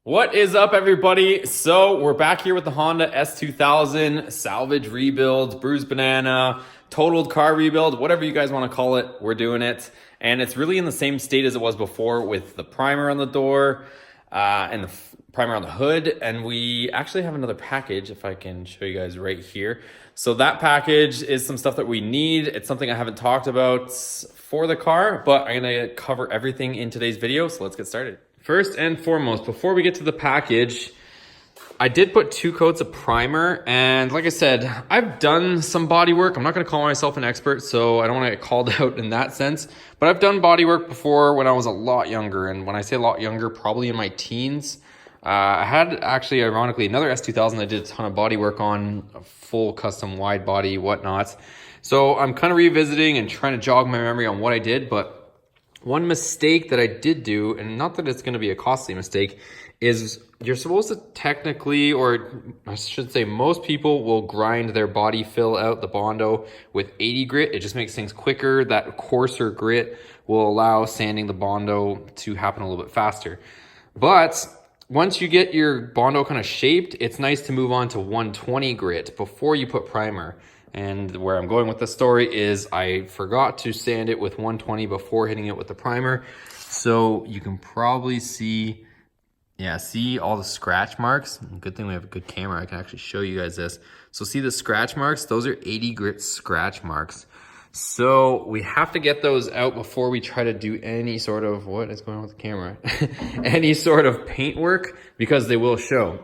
What is up, everybody? So we're back here with the Honda S2000 salvage rebuild, bruised banana, totaled car rebuild, whatever you guys want to call it, we're doing it. And it's really in the same state as it was before, with the primer on the door and the primer on the hood. And we actually have another package, if I can show you guys right here. So that package is some stuff that we need. It's something I haven't talked about for the car, but I'm gonna cover everything in today's video. So let's get started. First and foremost, before we get to the package, I did put 2 coats of primer, and like I said, I've done some body work. I'm not gonna call myself an expert, so I don't wanna get called out in that sense, but I've done body work before when I was a lot younger, and when I say a lot younger, probably in my teens. I had actually, ironically, another S2000 I did a ton of body work on, a full custom wide body, whatnot. So I'm kind of revisiting and trying to jog my memory on what I did, but one mistake that I did do, and not that it's going to be a costly mistake, is you're supposed to technically, or I should say most people will grind their body fill out, the Bondo, with 80 grit. It just makes things quicker. That coarser grit will allow sanding the Bondo to happen a little bit faster. But once you get your Bondo kind of shaped, it's nice to move on to 120 grit before you put primer. And where I'm going with the story is I forgot to sand it with 120 before hitting it with the primer. So you can probably see, see all the scratch marks. Good thing we have a good camera. I can actually show you guys this. So see the scratch marks? Those are 80 grit scratch marks. So we have to get those out before we try to do any sort of, what is going on with the camera? Any sort of paint work, because they will show.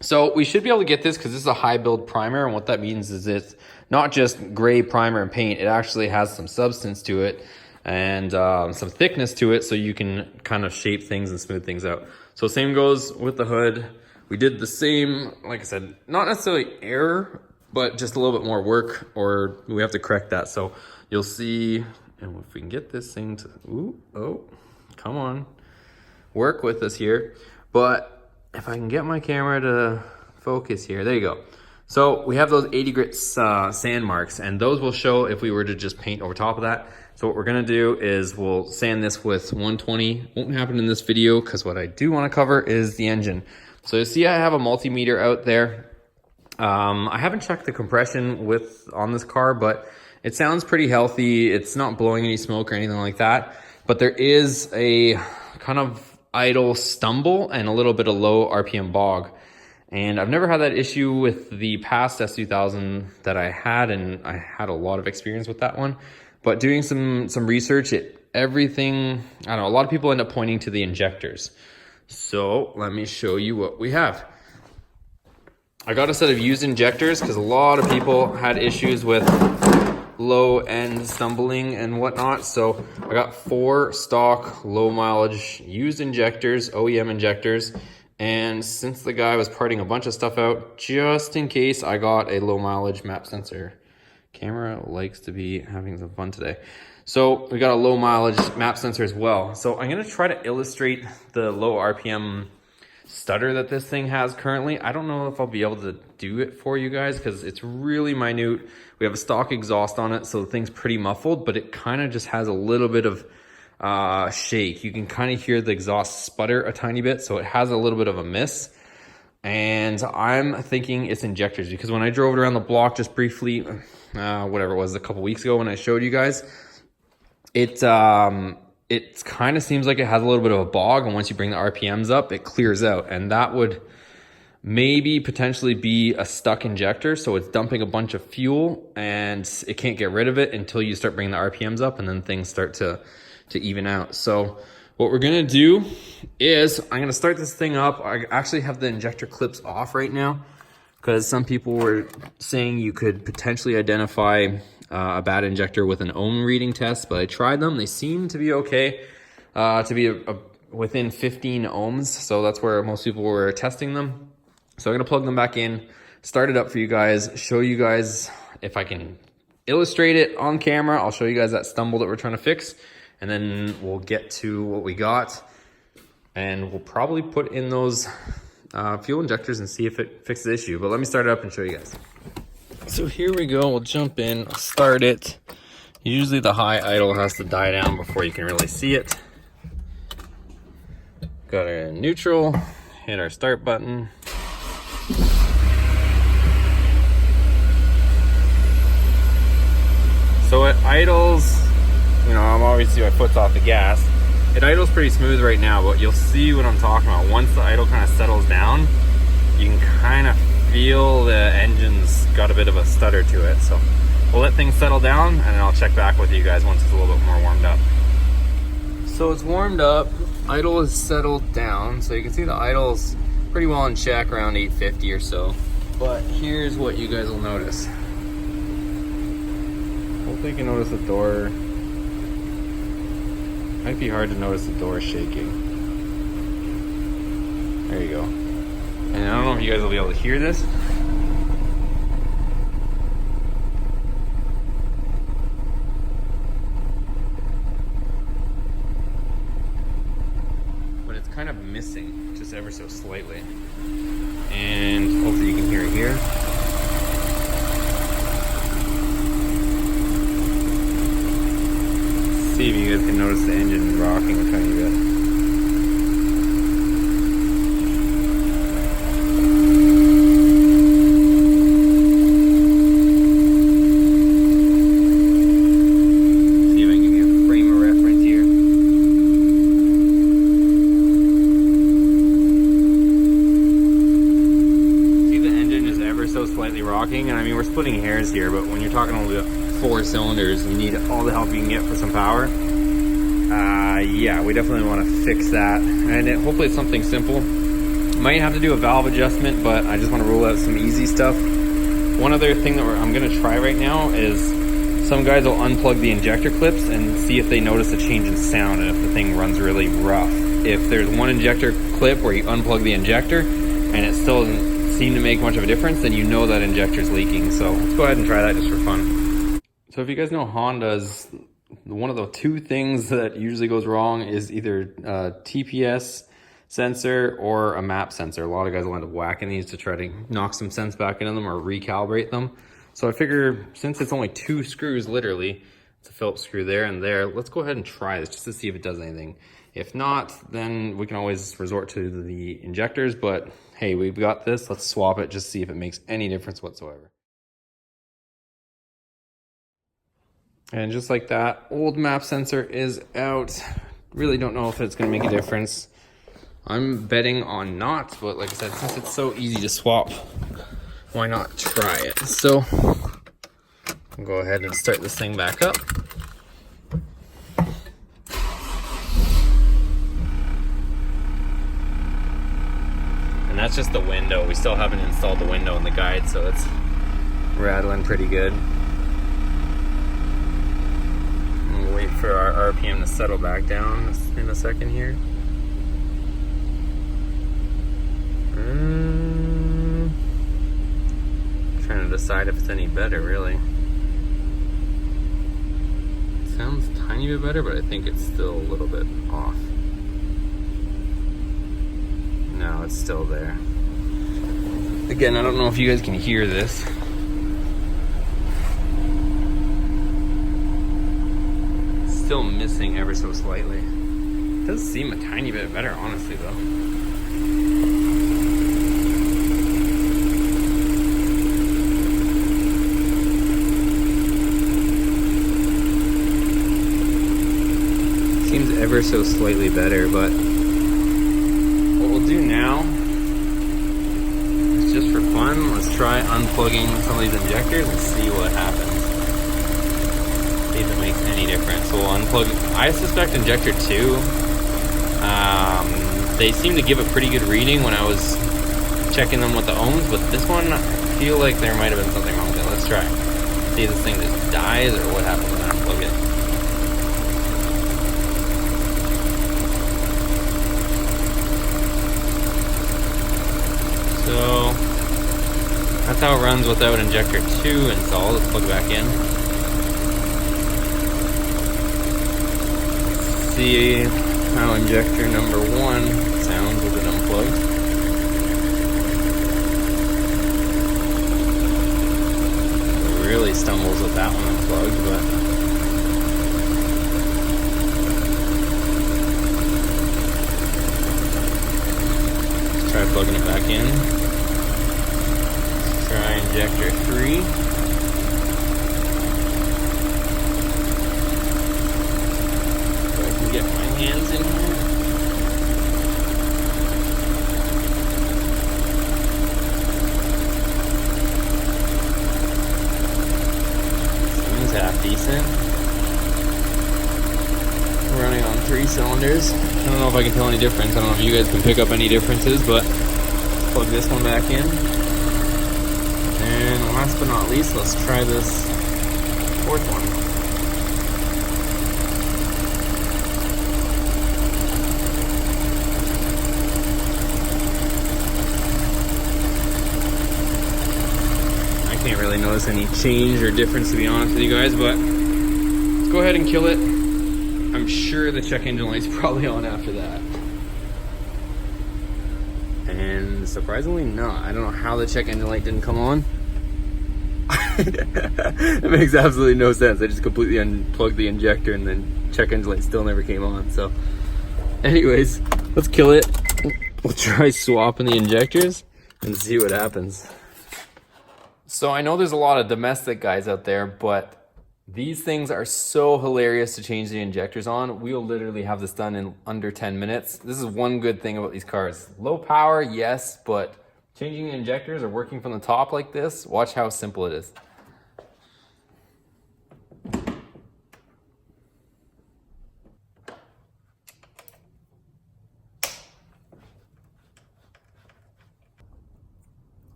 So we should be able to get this because this is a high build primer, and what that means is it's not just gray primer and paint. It actually has some substance to it and some thickness to it, so you can kind of shape things and smooth things out. So same goes with the hood. We did the same, like I said, not necessarily error, but just a little bit more work, or we have to correct that. So you'll see, and if we can get this thing to, come on, work with us here. But if I can get my camera to focus here, there you go. So we have those 80 grit sand marks, and those will show if we were to just paint over top of that. So what we're gonna do is we'll sand this with 120. Won't happen in this video because what I do wanna cover is the engine. So you see I have a multimeter out there. I haven't checked the compression on this car, but it sounds pretty healthy. It's not blowing any smoke or anything like that, but there is a kind of idle stumble and a little bit of low RPM bog. And I've never had that issue with the past S2000 that I had, and I had a lot of experience with that one. But doing some research, everything, I don't know, a lot of people end up pointing to the injectors. So let me show you what we have. I got a set of used injectors because a lot of people had issues with low end stumbling and whatnot. So I got 4 stock low mileage used injectors, OEM injectors. And since the guy was parting a bunch of stuff out, just in case, I got a low mileage map sensor. Camera likes to be having some fun today. So we got a low mileage map sensor as well. So I'm gonna try to illustrate the low RPM stutter that this thing has currently. I don't know if I'll be able to do it for you guys because it's really minute. We have a stock exhaust on it, so the thing's pretty muffled, but it kind of just has a little bit of shake. You can kind of hear the exhaust sputter a tiny bit, so it has a little bit of a miss. And I'm thinking it's injectors, because when I drove it around the block just briefly, whatever it was, a couple weeks ago when I showed you guys, it kind of seems like it has a little bit of a bog, and once you bring the RPMs up, it clears out, and that would maybe potentially be a stuck injector. So it's dumping a bunch of fuel and it can't get rid of it until you start bringing the RPMs up, and then things start to even out. So what we're gonna do is I'm gonna start this thing up. I actually have the injector clips off right now because some people were saying you could potentially identify a bad injector with an ohm reading test, but I tried them. They seem to be okay, to be within 15 ohms. So that's where most people were testing them. So I'm gonna plug them back in, start it up for you guys, show you guys if I can illustrate it on camera. I'll show you guys that stumble that we're trying to fix, and then we'll get to what we got, and we'll probably put in those fuel injectors and see if it fixes the issue. But let me start it up and show you guys. So here we go, we'll jump in, start it. Usually the high idle has to die down before you can really see it. Got it in neutral, hit our start button. So it idles, you know, I'm obviously my foot's off the gas. It idles pretty smooth right now, but you'll see what I'm talking about. Once the idle kind of settles down, you can kind of feel the engine's got a bit of a stutter to it. So we'll let things settle down and then I'll check back with you guys once it's a little bit more warmed up. So it's warmed up, idle is settled down. So you can see the idle's pretty well in check, around 850 or so. But here's what you guys will notice. Hopefully you can notice the door. Might be hard to notice the door shaking. There you go. And I don't know if you guys will be able to hear this. But it's kind of missing, just ever so slightly. And hopefully you can hear it here. See if you guys can notice the engine rocking a tiny bit. See if I can give you a frame of reference here. See, the engine is ever so slightly rocking, and I mean we're splitting hairs here, but when you're talking about 4 cylinders, you need all the help you can get for some power. Yeah, we definitely want to fix that, and hopefully it's something simple. Might have to do a valve adjustment, but I just want to rule out some easy stuff. One other thing that I'm going to try right now is some guys will unplug the injector clips and see if they notice a change in sound and if the thing runs really rough. If there's one injector clip where you unplug the injector and it still doesn't seem to make much of a difference, then you know that injector's leaking. So let's go ahead and try that just for fun. So if you guys know Honda's, one of the 2 things that usually goes wrong is either a TPS sensor or a map sensor. A lot of guys will end up whacking these to try to knock some sense back into them or recalibrate them. So I figure since it's only 2 screws, literally, it's a Phillips screw there and there, let's go ahead and try this just to see if it does anything. If not, then we can always resort to the injectors, but hey, we've got this, let's swap it, just see if it makes any difference whatsoever. And just like that, old map sensor is out. Really don't know if it's gonna make a difference. I'm betting on not, but like I said, since it's so easy to swap, why not try it? So I'll go ahead and start this thing back up. And that's just the window. We still haven't installed the window in the guide, so it's rattling pretty good. We'll wait for our RPM to settle back down in a second here. Trying to decide if it's any better, really. It sounds a tiny bit better, but I think it's still a little bit off. No, it's still there. Again, I don't know if you guys can hear this. It's still missing ever so slightly. It does seem a tiny bit better, honestly, though. Seems ever so slightly better, but what we'll do now is just for fun, let's try unplugging some of these injectors and see what happens. See if it makes any difference. So we'll unplug, I suspect injector 2. They seem to give a pretty good reading when I was checking them with the ohms, but this one, I feel like there might have been something wrong with it. Let's try. See if this thing just dies or what happens when I unplug it. So that's how it runs without injector 2 installed. Let's plug it back in. Let's see how injector number 1 sounds with it unplugged. It really stumbles with that one unplugged, but Try plugging it back in. Let's try injector 3. So I can get my hands in here. Seems half decent. Running on 3 cylinders. I don't know if I can tell any difference. I don't know if you guys can pick up any differences, but let's plug this one back in. And last but not least, let's try this 4th one. I can't really notice any change or difference, to be honest with you guys, but let's go ahead and kill it. I'm sure the check engine light's probably on after that. And surprisingly not. I don't know how the check engine light didn't come on. It makes absolutely no sense. I just completely unplugged the injector and then check engine light still never came on. So anyways, let's kill it. We'll try swapping the injectors and see what happens. So I know there's a lot of domestic guys out there, but these things are so hilarious to change the injectors on. We'll literally have this done in under 10 minutes. This is one good thing about these cars. Low power, yes, but changing the injectors or working from the top like this, watch how simple it is.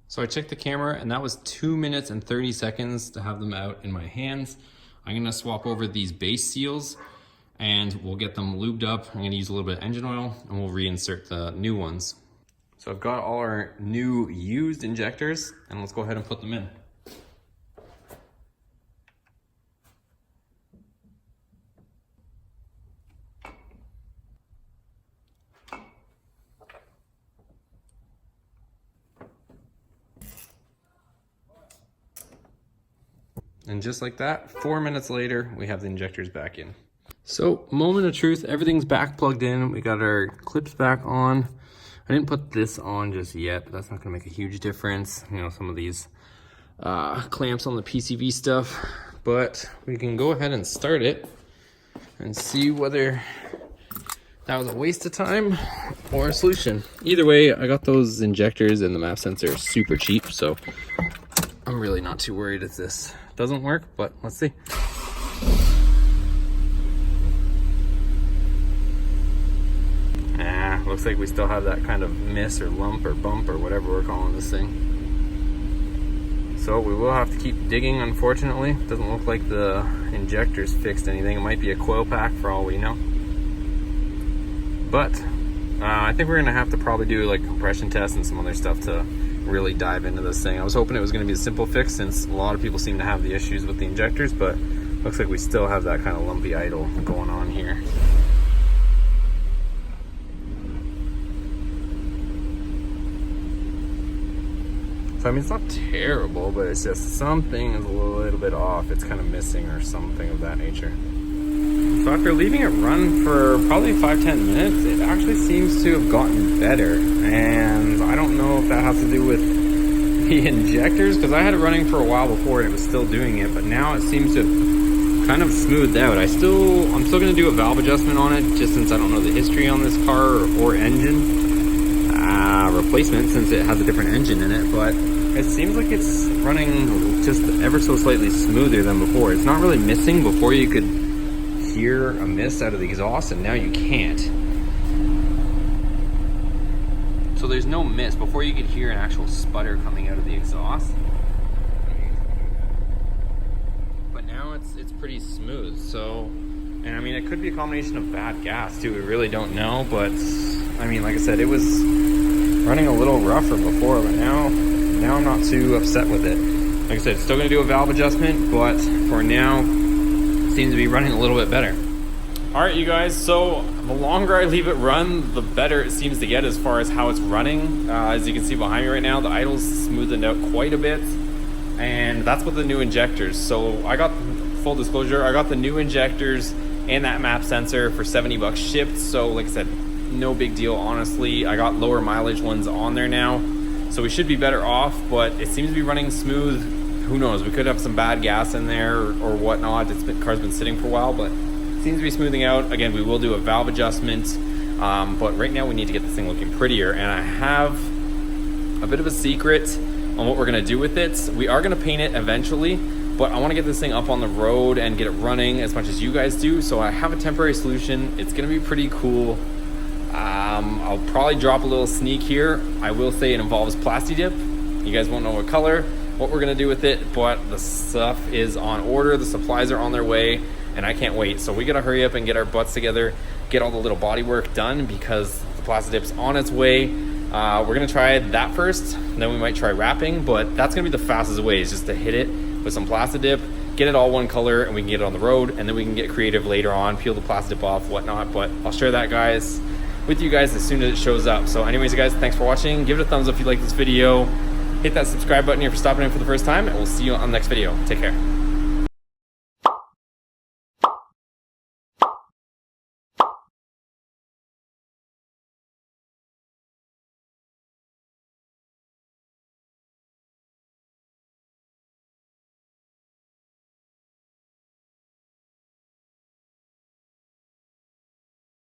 So I checked the camera and that was 2 minutes and 30 seconds to have them out in my hands. I'm gonna swap over these base seals and we'll get them lubed up. I'm gonna use a little bit of engine oil and we'll reinsert the new ones. So I've got all our new used injectors and let's go ahead and put them in. And just like that, 4 minutes later, we have the injectors back in. So, moment of truth, everything's back plugged in. We got our clips back on. I didn't put this on just yet, but that's not gonna make a huge difference. You know, some of these clamps on the PCV stuff. But we can go ahead and start it and see whether that was a waste of time or a solution. Either way, I got those injectors and the map sensor super cheap, so I'm really not too worried if this doesn't work, but let's see. Looks like we still have that kind of miss or lump or bump or whatever we're calling this thing. So we will have to keep digging, unfortunately. Doesn't look like the injectors fixed anything. It might be a coil pack for all we know. But I think we're gonna have to probably do like compression tests and some other stuff to really dive into this thing. I was hoping it was going to be a simple fix since a lot of people seem to have the issues with the injectors, but looks like we still have that kind of lumpy idle going on here. So I mean, it's not terrible, but it's just something is a little bit off. It's kind of missing or something of that nature. So after leaving it run for probably 5-10 minutes, it actually seems to have gotten better. And I don't know if that has to do with the injectors, because I had it running for a while before and it was still doing it, but now it seems to have kind of smoothed out. I'm still going to do a valve adjustment on it, just since I don't know the history on this car or engine replacement, since it has a different engine in it, but it seems like it's running just ever so slightly smoother than before. It's not really missing. Before you could hear a miss out of the exhaust, and now you can't. So there's no miss. Before you could hear an actual sputter coming out of the exhaust, but now it's pretty smooth. So, and I mean, it could be a combination of bad gas too. We really don't know, but I mean, like I said, it was running a little rougher before, but now I'm not too upset with it. Like I said, still gonna do a valve adjustment, but for now, it seems to be running a little bit better. All right, you guys, so the longer I leave it run, the better it seems to get as far as how it's running. As you can see behind me right now, the idle's smoothened out quite a bit, and that's with the new injectors. So I got, full disclosure, I got the new injectors and that map sensor for 70 bucks shipped. So like I said, no big deal, honestly. I got lower mileage ones on there now, so we should be better off, but it seems to be running smooth. Who knows, we could have some bad gas in there or whatnot. Car's been sitting for a while, but it seems to be smoothing out. Again, we will do a valve adjustment, but right now we need to get this thing looking prettier, and I have a bit of a secret on what we're gonna do with it. We are gonna paint it eventually, but I wanna get this thing up on the road and get it running as much as you guys do, so I have a temporary solution. It's gonna be pretty cool. I'll probably drop a little sneak here. I will say it involves Plasti Dip. You guys won't know what color, what we're gonna do with it, but the stuff is on order, the supplies are on their way, and I can't wait. So we gotta hurry up and get our butts together, get all the little body work done, because the Plasti Dip's on its way. We're gonna try that first, and then we might try wrapping, but that's gonna be the fastest way, is just to hit it with some Plasti Dip, get it all one color, and we can get it on the road, and then we can get creative later on, peel the Plasti Dip off, whatnot. But I'll share that, guys, with you guys as soon as it shows up. So anyways, guys, thanks for watching. Give it a thumbs up if you like this video. Hit that subscribe button here for stopping in for the first time, and we'll see you on the next video. Take care.